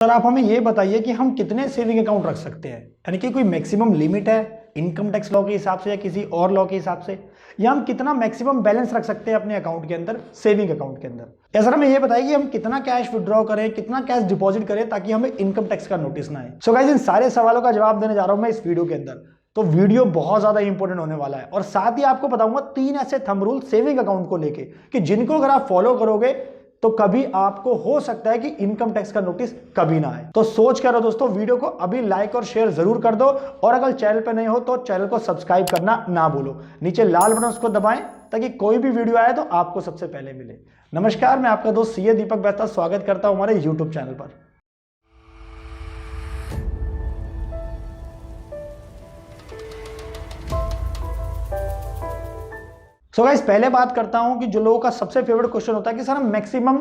Sir आप हमें ये बताइए कि हम कितने सेविंग अकाउंट रख सकते हैं, यानी कि कोई मैक्सिमम लिमिट है इनकम टैक्स लॉ के हिसाब से या किसी और लॉ के हिसाब से, या हम कितना मैक्सिमम बैलेंस रख सकते हैं अपने अकाउंट के अंदर, सेविंग अकाउंट के अंदर। या सर हमें ये बताइए कि हम कितना कैश विड्रॉ करें, कितना कैश डिपॉजिट करें ताकि हमें इनकम टैक्स का नोटिस ना आए। सो गाइस इन सारे सवालों का जवाब देने जा रहा हूं मैं इस वीडियो के अंदर। तो वीडियो बहुत ज्यादा इंपॉर्टेंट होने वाला है और साथ ही आपको बताऊंगा 3 ऐसे थंब रूल सेविंग अकाउंट को लेके कि जिनको अगर आप फॉलो करोगे तो कभी आपको हो सकता है कि इनकम टैक्स का नोटिस कभी ना आए। तो सोच कर दोस्तों वीडियो को अभी लाइक और शेयर जरूर कर दो और अगर चैनल पर नहीं हो तो चैनल को सब्सक्राइब करना ना भूलो। नीचे लाल बटन उसको दबाएं ताकि कोई भी वीडियो आए तो आपको सबसे पहले मिले। नमस्कार, मैं आपका दोस्त सीए दीपक बेहता स्वागत करता हूं हमारे यूट्यूब चैनल पर। सो गाइस पहले बात करता हूं कि जो लोगों का सबसे फेवरेट क्वेश्चन होता है कि सर हम मैक्सिमम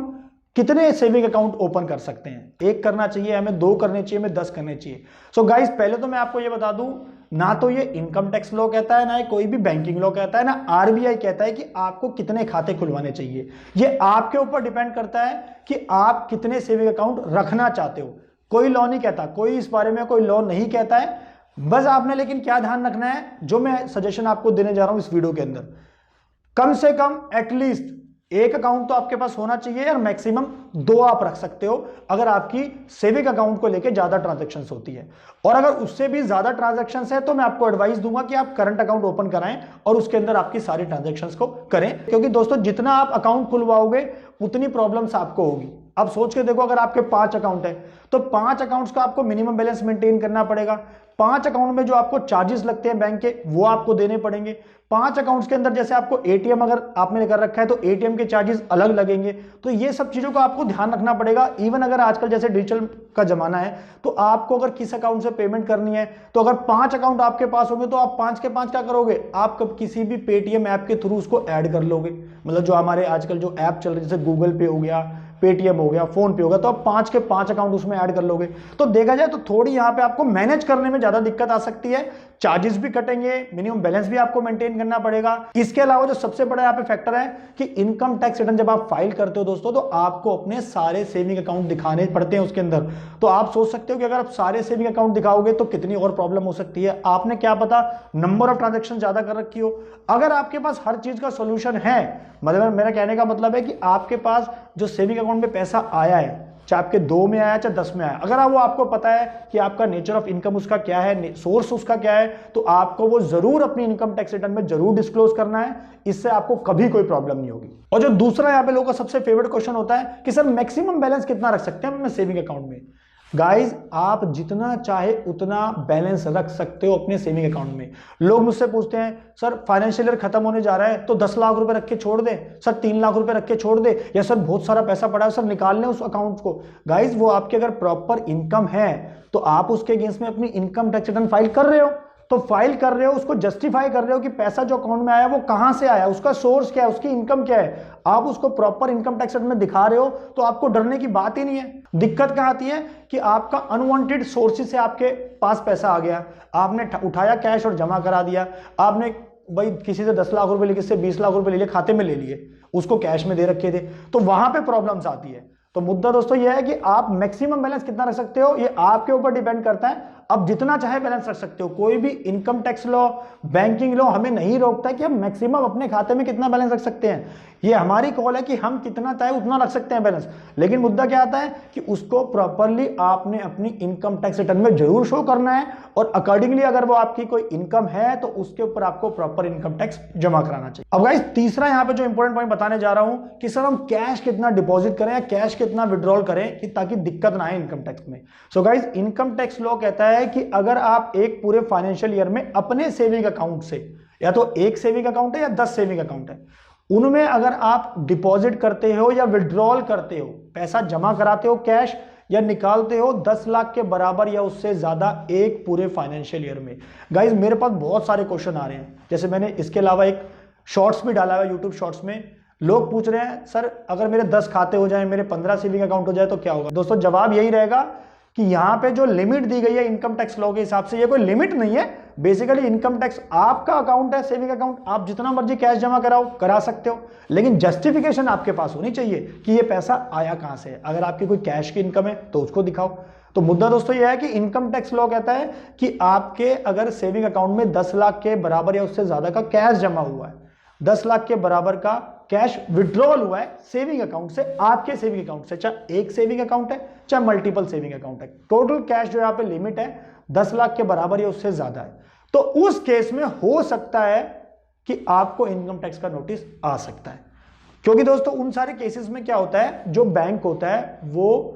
कितने सेविंग अकाउंट ओपन कर सकते हैं, 1 करना चाहिए हमें, 2 करने चाहिए हमें, 10 करने चाहिए। सो गाइस पहले तो मैं आपको ये बता दूं, ना तो ये इनकम टैक्स लॉ कहता है, ना ये कोई भी बैंकिंग लॉ कहता है, ना आरबीआई कहता है कि आपको कितने खाते खुलवाने चाहिए। ये आपके ऊपर डिपेंड करता है कि आप कितने सेविंग अकाउंट रखना चाहते हो। कोई लॉ नहीं कहता, कोई इस बारे में कोई लॉ नहीं कहता है। बस आपने लेकिन क्या ध्यान रखना है, जो मैं सजेशन आपको देने जा रहा हूं इस वीडियो के अंदर, कम से कम एटलीस्ट 1 अकाउंट तो आपके पास होना चाहिए और मैक्सिमम 2 आप रख सकते हो अगर आपकी सेविंग अकाउंट को लेके ज्यादा ट्रांजैक्शंस होती है। और अगर उससे भी ज्यादा ट्रांजैक्शंस है तो मैं आपको एडवाइस दूंगा कि आप करंट अकाउंट ओपन कराएं और उसके अंदर आपकी सारी ट्रांजैक्शंस को करें, क्योंकि दोस्तों जितना आप अकाउंट खुलवाओगे उतनी प्रॉब्लम्स आपको होगी। अब सोच के देखो, अगर आपके 5 अकाउंट है तो 5 अकाउंट्स का आपको मिनिमम बैलेंस मेंटेन करना पड़ेगा। 5 अकाउंट में जो आपको चार्जेस लगते हैं बैंक के वो आपको देने पड़ेंगे। 5 अकाउंट्स के अंदर जैसे आपको एटीएम अगर आपने कर रखा है तो एटीएम के चार्जेस अलग लगेंगे। तो ये सब चीजों का आपको ध्यान रखना पड़ेगा। इवन अगर आजकल जैसे डिजिटल का जमाना है तो आपको अगर किस अकाउंट से पेमेंट करनी है तो अगर 5 अकाउंट आपके पास होंगे तो आप 5 के 5 क्या करोगे, आप किसी भी पेटीएम ऐप के थ्रू उसको ऐड कर लोगे। मतलब जो हमारे आजकल जो ऐप चल रहे जैसे गूगल पे हो गया, पेटीएम हो गया, फोन पे होगा, तो आप 5 के 5 अकाउंट उसमें ऐड कर लोगे। तो देखा जाए तो थोड़ी यहां पे आपको मैनेज करने में ज्यादा दिक्कत आ सकती है, चार्जेस भी कटेंगे, मिनिमम बैलेंस भी आपको मेंटेन करना पड़ेगा। इसके अलावा जो सबसे बड़ा यहाँ पे फैक्टर है कि इनकम टैक्स रिटर्न जब आप फाइल करते हो दोस्तों तो आपको अपने सारे सेविंग अकाउंट दिखाने पड़ते हैं उसके अंदर। तो आप सोच सकते हो कि अगर आप सारे सेविंग अकाउंट दिखाओगे तो कितनी और प्रॉब्लम हो सकती है। आपने क्या पता नंबर ऑफ ट्रांजेक्शन ज्यादा कर रखी हो। अगर आपके पास हर चीज का सोल्यूशन है, मतलब मेरा कहने का मतलब है कि आपके पास जो सेविंग अकाउंट में पैसा आया है, चाहे आपके 2 में आया चाहे 10 में आया, अगर वो आपको पता है कि आपका नेचर ऑफ इनकम उसका क्या है, सोर्स उसका क्या है, तो आपको वो जरूर अपनी इनकम टैक्स रिटर्न में जरूर डिस्क्लोज करना है। इससे आपको कभी कोई प्रॉब्लम नहीं होगी। और जो दूसरा यहाँ पे लोगों का सबसे फेवरेट क्वेश्चन होता है कि सर मैक्सिमम बैलेंस कितना रख सकते हैं अपने सेविंग अकाउंट में। गाइज आप जितना चाहे उतना बैलेंस रख सकते हो अपने सेविंग अकाउंट में। लोग मुझसे पूछते हैं सर फाइनेंशियल ईयर खत्म होने जा रहा है तो 10 लाख रुपए रख के छोड़ दे, सर 3 लाख रुपए रख के छोड़ दे, या सर बहुत सारा पैसा पड़ा है सर निकाल लें उस अकाउंट को। गाइज वो आपके अगर प्रॉपर इनकम है तो आप उसके अगेंस्ट में अपनी इनकम टैक्स रिटर्न फाइल कर रहे हो, तो फाइल कर रहे हो, उसको जस्टिफाई कर रहे हो कि पैसा जो अकाउंट में आया वो कहां से आया, उसका सोर्स क्या है, उसकी इनकम क्या है, आप उसको प्रॉपर इनकम टैक्स रिटर्न में दिखा रहे हो, तो आपको डरने की बात ही नहीं है। दिक्कत कहां आती है कि आपका अनवांटेड सोर्सेज से आपके पास पैसा आ गया, आपने उठाया कैश और जमा करा दिया, आपने भाई किसी से 10 लाख रुपए लिए, किसी से 20 लाख रुपए ले लिए, खाते में ले लिए, उसको कैश में दे रखे थे, तो वहां पे प्रॉब्लम्स आती है। तो मुद्दा दोस्तों यह है कि आप मैक्सिमम बैलेंस कितना रख सकते हो ये आपके ऊपर डिपेंड करता है। अब जितना चाहे बैलेंस रख सकते हो, कोई भी income tax law, banking law हमें नहीं रोकता कि हम मैक्सिमम अपने खाते में कितना बैलेंस रख सकते हैं। ये हमारी कॉल है कि हम कितना चाहे उतना रख सकते हैं बैलेंस। लेकिन मुद्दा क्या आता है कि उसको प्रॉपरली आपने अपनी इनकम टैक्स रिटर्न में जरूर शो करना है और अकॉर्डिंगली अगर वो आपकी कोई इनकम है तो उसके ऊपर आपको प्रॉपर इनकम टैक्स जमा कराना चाहिए। अब गाइस तीसरा यहाँ पे जो इंपॉर्टेंट पॉइंट बताने जा रहा हूं कि सर हम कैश कितना डिपॉजिट करें या कैश कितना विड्रॉल करें कि ताकि दिक्कत ना आए इनकम टैक्स में। So guys income tax law कहता है कि अगर आप एक पूरे फाइनेंशियल ईयर में अपने सेविंग अकाउंट से, या तो 1 सेविंग अकाउंट है या 10 सेविंग अकाउंट है, उनमें अगर आप डिपॉजिट करते हो या विड्रॉल करते हो, पैसा जमा कराते हो कैश या निकालते हो 10 लाख के बराबर या उससे ज्यादा एक पूरे फाइनेंशियल ईयर में। गाइज मेरे पास बहुत सारे क्वेश्चन आ रहे हैं, जैसे मैंने इसके अलावा एक शॉर्ट्स भी डाला है यूट्यूब शॉर्ट्स में। लोग पूछ रहे हैं सर अगर मेरे 10 खाते हो जाए, मेरे 15 सेविंग अकाउंट हो जाए तो क्या होगा। दोस्तों जवाब यही रहेगा कि यहाँ पे जो लिमिट दी गई है इनकम टैक्स लॉ के हिसाब से, ये कोई लिमिट नहीं है। बेसिकली इनकम टैक्स आपका अकाउंट है, सेविंग अकाउंट, आप जितना मर्जी कैश जमा कराओ, करा सकते हो, लेकिन जस्टिफिकेशन आपके पास होनी चाहिए कि ये पैसा आया कहां से। अगर आपकी कोई कैश की इनकम है तो उसको दिखाओ। तो मुद्दा दोस्तों ये है कि इनकम टैक्स लॉ कहता है कि आपके अगर सेविंग अकाउंट में 10 लाख के बराबर या उससे ज्यादा का कैश जमा हुआ है, 10 लाख के बराबर का कैश विड्रॉल हुआ है सेविंग अकाउंट से, आपके सेविंग अकाउंट से, चाहे एक सेविंग अकाउंट है चाहे मल्टीपल सेविंग अकाउंट है, टोटल कैश जो यहाँ पे लिमिट है 10 लाख के बराबर या उससे ज्यादा है, तो उस केस में हो सकता है कि आपको इनकम टैक्स का नोटिस आ सकता है। क्योंकि दोस्तों उन सारे केसेस में क्या होता है, जो बैंक होता है वो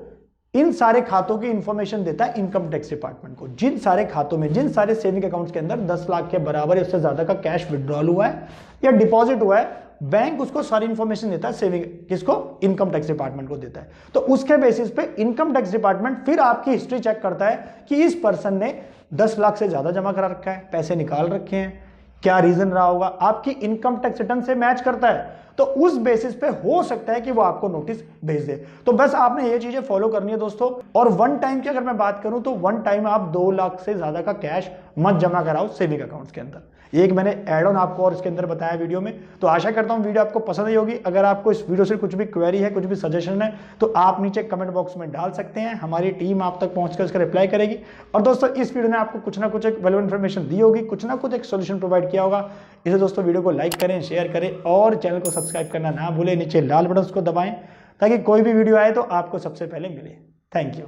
इन सारे खातों की इंफॉर्मेशन देता है इनकम टैक्स डिपार्टमेंट को। जिन सारे खातों में, जिन सारे सेविंग अकाउंट्स के अंदर 10 लाख के बराबर या उससे ज्यादा का कैश विड्रॉल हुआ है या डिपॉजिट हुआ है, बैंक उसको सारी इंफॉर्मेशन देता है, सेविंग किसको, इनकम टैक्स डिपार्टमेंट को देता है। तो उसके बेसिस पे इनकम टैक्स डिपार्टमेंट फिर आपकी हिस्ट्री चेक करता है कि इस पर्सन ने 10 लाख से ज्यादा जमा करा रखा है, पैसे निकाल रखे हैं, क्या रीजन रहा होगा, आपकी इनकम टैक्स रिटर्न से मैच करता है, तो उस बेसिस पे हो सकता है कि वो आपको नोटिस भेज दे। तो बस आपने ये चीजें फॉलो करनी है दोस्तों। और वन टाइम की अगर मैं बात करूं तो वन टाइम आप 2 लाख से ज्यादा का कैश मत जमा कराओ सेविंग अकाउंट्स के अंदर। एक मैंने एड ऑन आपको और इसके अंदर बताया वीडियो में। तो आशा करता हूं वीडियो आपको पसंद आई होगी। अगर आपको इस वीडियो से कुछ भी क्वेरी है, कुछ भी सजेशन है, तो आप नीचे कमेंट बॉक्स में डाल सकते हैं, हमारी टीम आप तक पहुंचकर उसका रिप्लाई करेगी। और दोस्तों इस वीडियो ने आपको कुछ ना कुछ एक वैल्यूएबल इन्फॉर्मेशन दी होगी, कुछ ना कुछ एक सोल्यूशन प्रोवाइड किया होगा। इसे दोस्तों वीडियो को लाइक करें, शेयर करें और चैनल को सब्सक्राइब करना ना भूलें। नीचे लाल बटन उसको दबाएं ताकि कोई भी वीडियो आए तो आपको सबसे पहले मिले। Thank you.